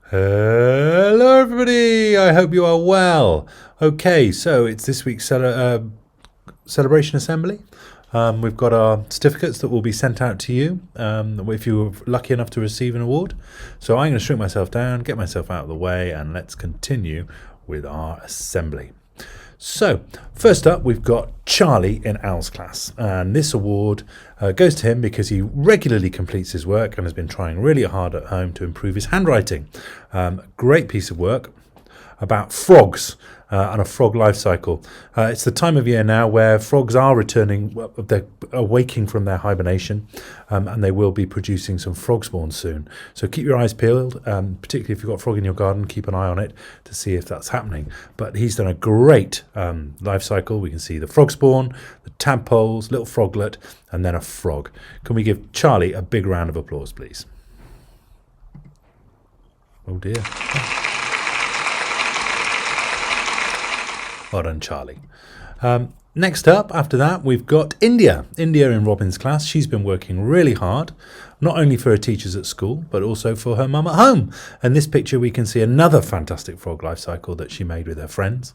Hello everybody, I hope you are well. Okay, so it's this week's celebration assembly. We've got our certificates that will be sent out to you if you were lucky enough to receive an award. So I'm going to shrink myself down, get myself out of the way, and let's continue with our assembly. So, first up, we've got Charlie in Al's class, and this award goes to him because he regularly completes his work and has been trying really hard at home to improve his handwriting. Great piece of work about frogs and a frog life cycle. It's the time of year now where frogs are returning, they're awaking from their hibernation, and they will be producing some frog spawn soon. So keep your eyes peeled, particularly if you've got a frog in your garden, keep an eye on it to see if that's happening. But he's done a great life cycle. We can see the frog spawn, the tadpoles, little froglet, and then a frog. Can we give Charlie a big round of applause, please? Oh dear. Well done, Charlie. Next up, after that, we've got India. India in Robin's class. She's been working really hard, not only for her teachers at school, but also for her mum at home. And this picture, we can see another fantastic frog life cycle that she made with her friends.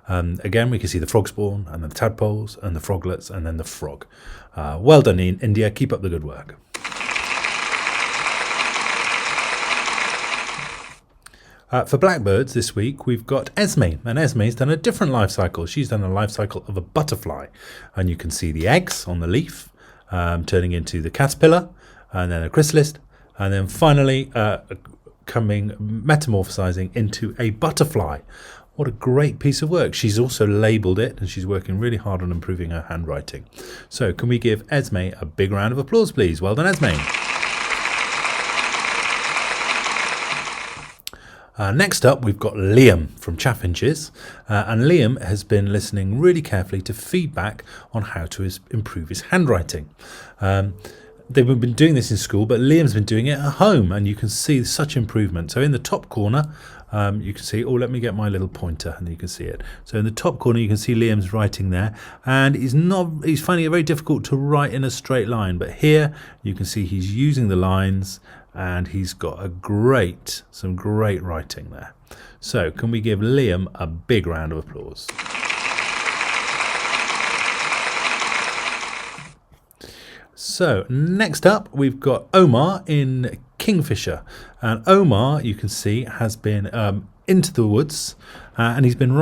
Again, we can see the frog spawn, and the tadpoles, and the froglets, and then the frog. Well done, India. Keep up the good work. For blackbirds this week, we've got Esme, and Esme's done a different life cycle. She's done a life cycle of a butterfly, and you can see the eggs on the leaf turning into the caterpillar, and then a chrysalis, and then finally metamorphosizing into a butterfly. What a great piece of work. She's also labelled it, and she's working really hard on improving her handwriting. So can we give Esme a big round of applause, please? Well done, Esme. Next up, we've got Liam from Chaffinches, and Liam has been listening really carefully to feedback on how to improve his handwriting. They've been doing this in school, but Liam's been doing it at home, and you can see such improvement. So in the top corner, you can see, let me get my little pointer, and you can see it. So in the top corner, you can see Liam's writing there, and he's finding it very difficult to write in a straight line. But here, you can see he's using the lines, and he's got some great writing there. So can we give Liam a big round of applause? So next up, we've got Omar in Kingfisher, and Omar, you can see, has been into the woods, and he's been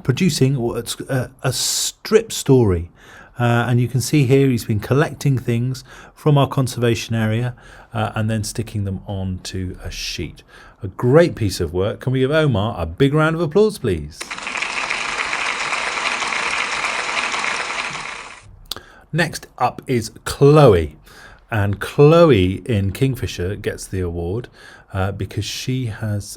producing a strip story. And you can see here he's been collecting things from our conservation area and then sticking them onto a sheet. A great piece of work. Can we give Omar a big round of applause, please? Next up is Chloe. And Chloe in Kingfisher gets the award because she has...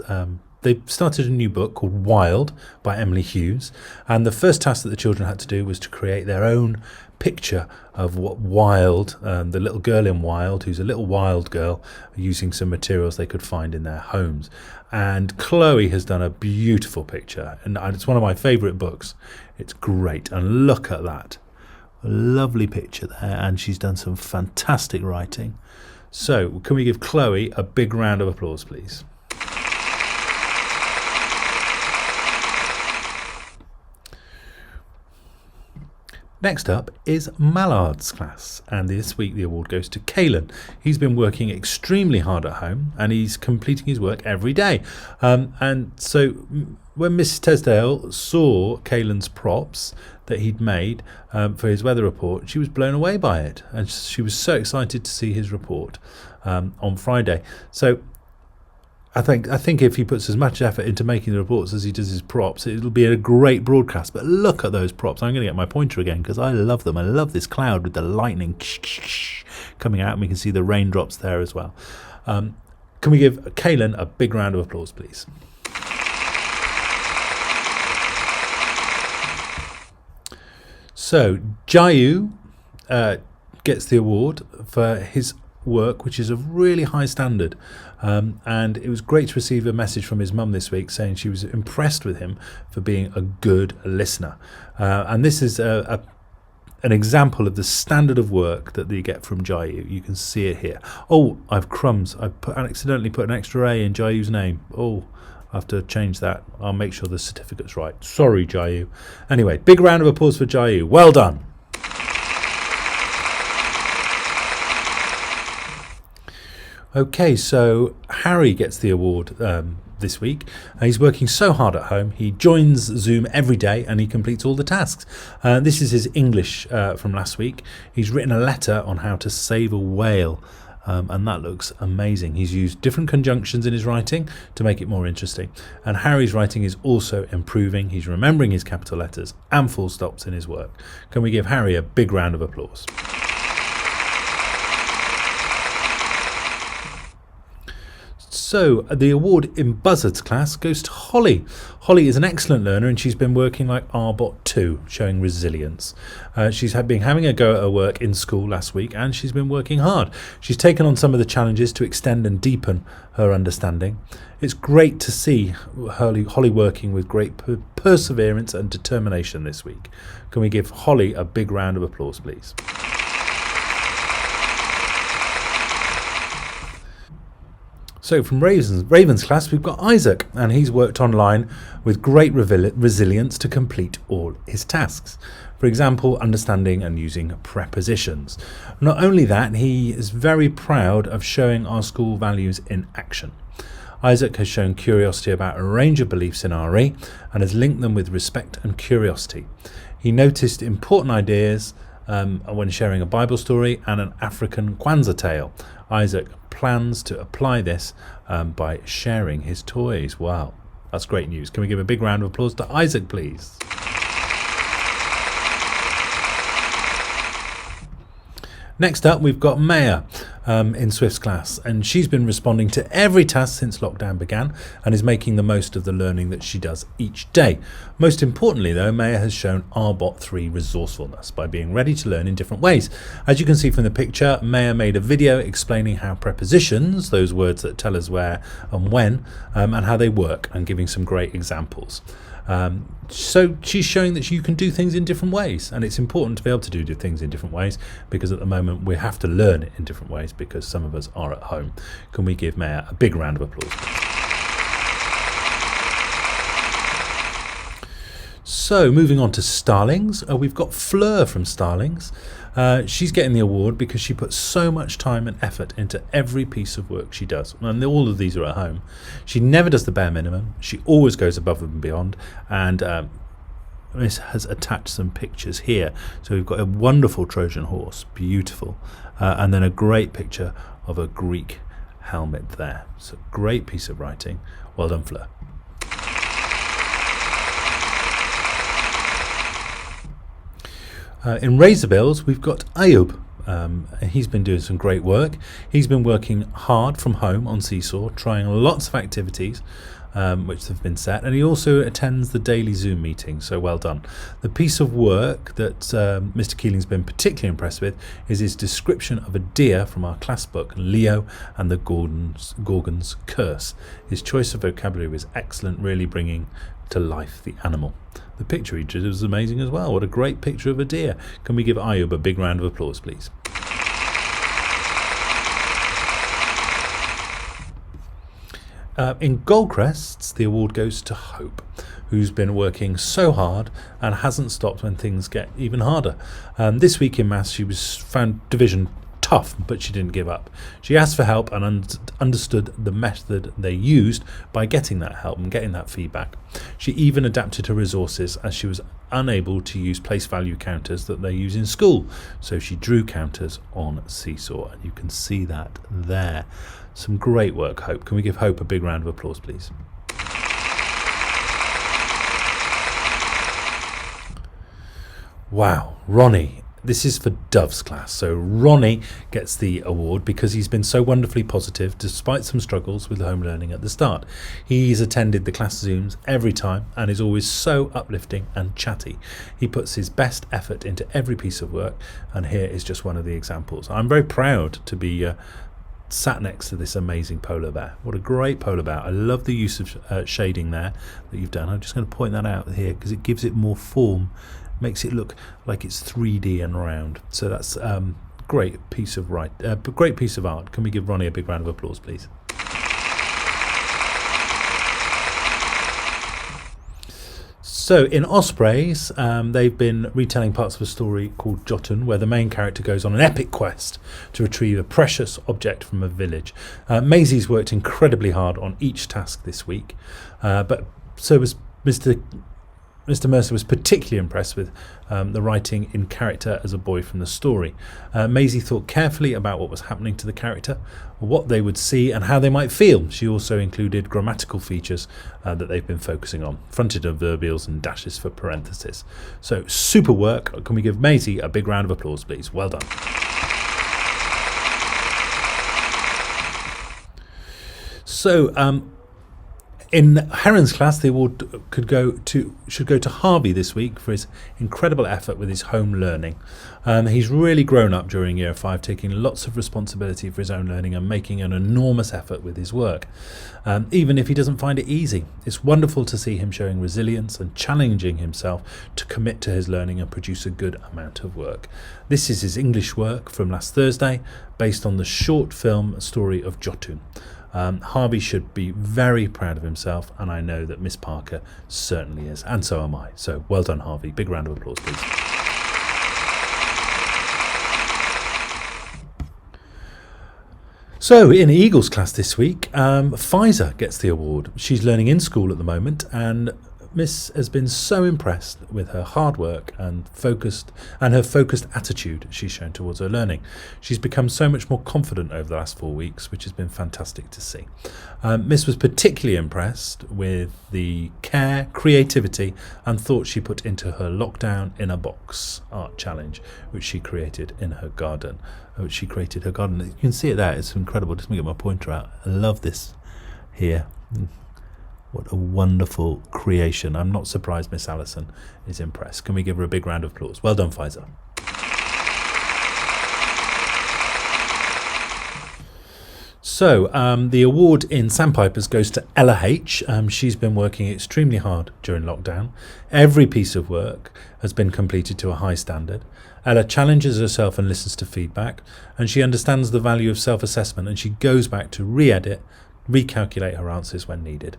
They've started a new book called Wild by Emily Hughes, and the first task that the children had to do was to create their own picture of what Wild, the little girl in Wild, who's a little wild girl, using some materials they could find in their homes. And Chloe has done a beautiful picture, and it's one of my favourite books. It's great, and look at that. A lovely picture there, and she's done some fantastic writing. So, can we give Chloe a big round of applause, please? Next up is Mallard's class, and this week the award goes to Kailyn. He's been working extremely hard at home, and he's completing his work every day. And so when Mrs. Tesdale saw Kailyn's props that he'd made for his weather report, she was blown away by it, and she was so excited to see his report on Friday. So I think if he puts as much effort into making the reports as he does his props, it'll be a great broadcast. But look at those props. I'm going to get my pointer again because I love them. I love this cloud with the lightning coming out, and we can see the raindrops there as well. Can we give Kailyn a big round of applause, please? So Jayu gets the award for his work, which is of really high standard, and it was great to receive a message from his mum this week saying she was impressed with him for being a good listener, and this is an example of the standard of work that they get from Jayu. You can see it here. Oh, I've crumbs. I've accidentally put an extra A in Jayu's name. Oh, I have to change that. I'll make sure the certificate's right. Sorry, Jayu. Anyway, big round of applause for Jayu. Well done. Okay, so Harry gets the award this week. He's working so hard at home. He joins Zoom every day and he completes all the tasks. This is his English from last week. He's written a letter on how to save a whale, and that looks amazing. He's used different conjunctions in his writing to make it more interesting. And Harry's writing is also improving. He's remembering his capital letters and full stops in his work. Can we give Harry a big round of applause? So the award in Buzzards class goes to Holly. Holly is an excellent learner and she's been working like Arbot 2, showing resilience. She's been having a go at her work in school last week and she's been working hard. She's taken on some of the challenges to extend and deepen her understanding. It's great to see Holly working with great perseverance and determination this week. Can we give Holly a big round of applause, please? So from Ravens class, we've got Isaac, and he's worked online with great resilience to complete all his tasks. For example, understanding and using prepositions. Not only that, he is very proud of showing our school values in action. Isaac has shown curiosity about a range of beliefs in RE and has linked them with respect and curiosity. He noticed important ideas when sharing a Bible story and an African Kwanzaa tale. Isaac plans to apply this by sharing his toys. Wow, that's great news. Can we give a big round of applause to Isaac, please? Next up, we've got Maya in Swift's class, and she's been responding to every task since lockdown began and is making the most of the learning that she does each day. Most importantly, though, Maya has shown Arbot 3 resourcefulness by being ready to learn in different ways. As you can see from the picture, Maya made a video explaining how prepositions, those words that tell us where and when, and how they work, and giving some great examples. So she's showing that you can do things in different ways, and it's important to be able to do things in different ways, because at the moment we have to learn it in different ways because some of us are at home. Can we give Maya a big round of applause, please? So moving on to Starlings, we've got Fleur from Starlings. She's getting the award because she puts so much time and effort into every piece of work she does, and all of these are at home. She never does the bare minimum. She always goes above and beyond, and Miss has attached some pictures here. So we've got a wonderful Trojan horse, beautiful, and then a great picture of a Greek helmet there. So great piece of writing. Well done, Fleur. In Razorbills, we've got Ayub. He's been doing some great work. He's been working hard from home on Seesaw, trying lots of activities which have been set, and he also attends the daily Zoom meeting, so well done. The piece of work that Mr. Keeling's been particularly impressed with is his description of a deer from our class book, Leo and the Gorgon's Curse. His choice of vocabulary was excellent, really bringing to life the animal. The picture he did was amazing as well. What a great picture of a deer. Can we give Ayub a big round of applause, please? In Goldcrests, the award goes to Hope, who's been working so hard and hasn't stopped when things get even harder. This week in maths, she was found division tough, but she didn't give up. She asked for help and understood the method they used by getting that help and getting that feedback. She even adapted her resources as she was unable to use place value counters that they use in school. So she drew counters on Seesaw, and you can see that there. Some great work, Hope. Can we give Hope a big round of applause, please? Wow, Ronnie. This is for Dove's class. So Ronnie gets the award because he's been so wonderfully positive despite some struggles with home learning at the start. He's attended the class Zooms every time and is always so uplifting and chatty. He puts his best effort into every piece of work, and here is just one of the examples. I'm very proud to be sat next to this amazing polar bear. What a great polar bear. I love the use of shading there that you've done. I'm just going to point that out here because it gives it more form makes it look like it's 3D and round. So that's great piece of art. Can we give Ronnie a big round of applause, please? So in Ospreys, they've been retelling parts of a story called Jotun, where the main character goes on an epic quest to retrieve a precious object from a village. Maisie's worked incredibly hard on each task this week, but so was Mr. Mercer was particularly impressed with the writing in character as a boy from the story. Maisie thought carefully about what was happening to the character, what they would see and how they might feel. She also included grammatical features that they've been focusing on, fronted adverbials and dashes for parentheses. So super work. Can we give Maisie a big round of applause, please? Well done. So in Heron's class, the award should go to Harvey this week for his incredible effort with his home learning. He's really grown up during Year 5, taking lots of responsibility for his own learning and making an enormous effort with his work, even if he doesn't find it easy. It's wonderful to see him showing resilience and challenging himself to commit to his learning and produce a good amount of work. This is his English work from last Thursday, based on the short film story of Jotun. Harvey should be very proud of himself, and I know that Miss Parker certainly is, and so am I. So well done, Harvey. Big round of applause, please. So in Eagles class this week, Pfizer gets the award. She's learning in school at the moment, and Miss has been so impressed with her hard work and her focused attitude she's shown towards her learning. She's become so much more confident over the last 4 weeks, which has been fantastic to see. Miss was particularly impressed with the care, creativity and thought she put into her lockdown in a box art challenge, which she created in her garden. You can see it there. It's incredible. Just let me get my pointer out. I love this here. What a wonderful creation. I'm not surprised Miss Allison is impressed. Can we give her a big round of applause? Well done, Pfizer. So the award in Sandpipers goes to Ella H. She's been working extremely hard during lockdown. Every piece of work has been completed to a high standard. Ella challenges herself and listens to feedback, and she understands the value of self-assessment, and she goes back to re-edit, recalculate her answers when needed.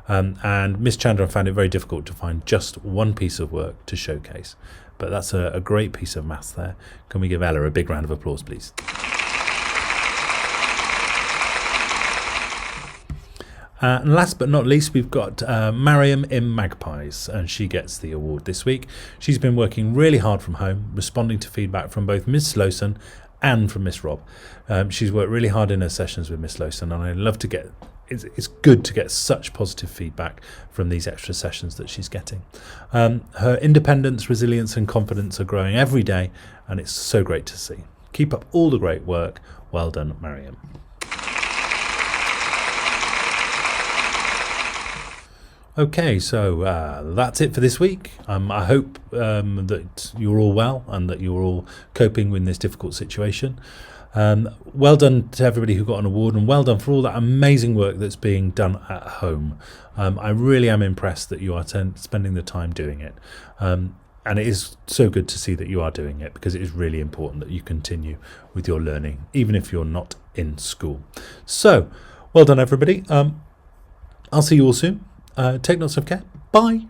And Miss Chandra found it very difficult to find just one piece of work to showcase. But that's a great piece of maths there. Can we give Ella a big round of applause, please? And last but not least, we've got Mariam in Magpies, and she gets the award this week. She's been working really hard from home, responding to feedback from both Miss Lowson and from Miss Robb. She's worked really hard in her sessions with Miss Lowson, and I love to get it's good to get such positive feedback from these extra sessions that she's getting. Her independence, resilience and confidence are growing every day, and it's so great to see. Keep up all the great work. Well done, Mariam. Okay, so that's it for this week. I hope that you're all well and that you're all coping with this difficult situation. Well done to everybody who got an award, and well done for all that amazing work that's being done at home. I really am impressed that you are spending the time doing it. And it is so good to see that you are doing it, because it is really important that you continue with your learning, even if you're not in school. So, well done, everybody. I'll see you all soon. Take lots of care. Bye.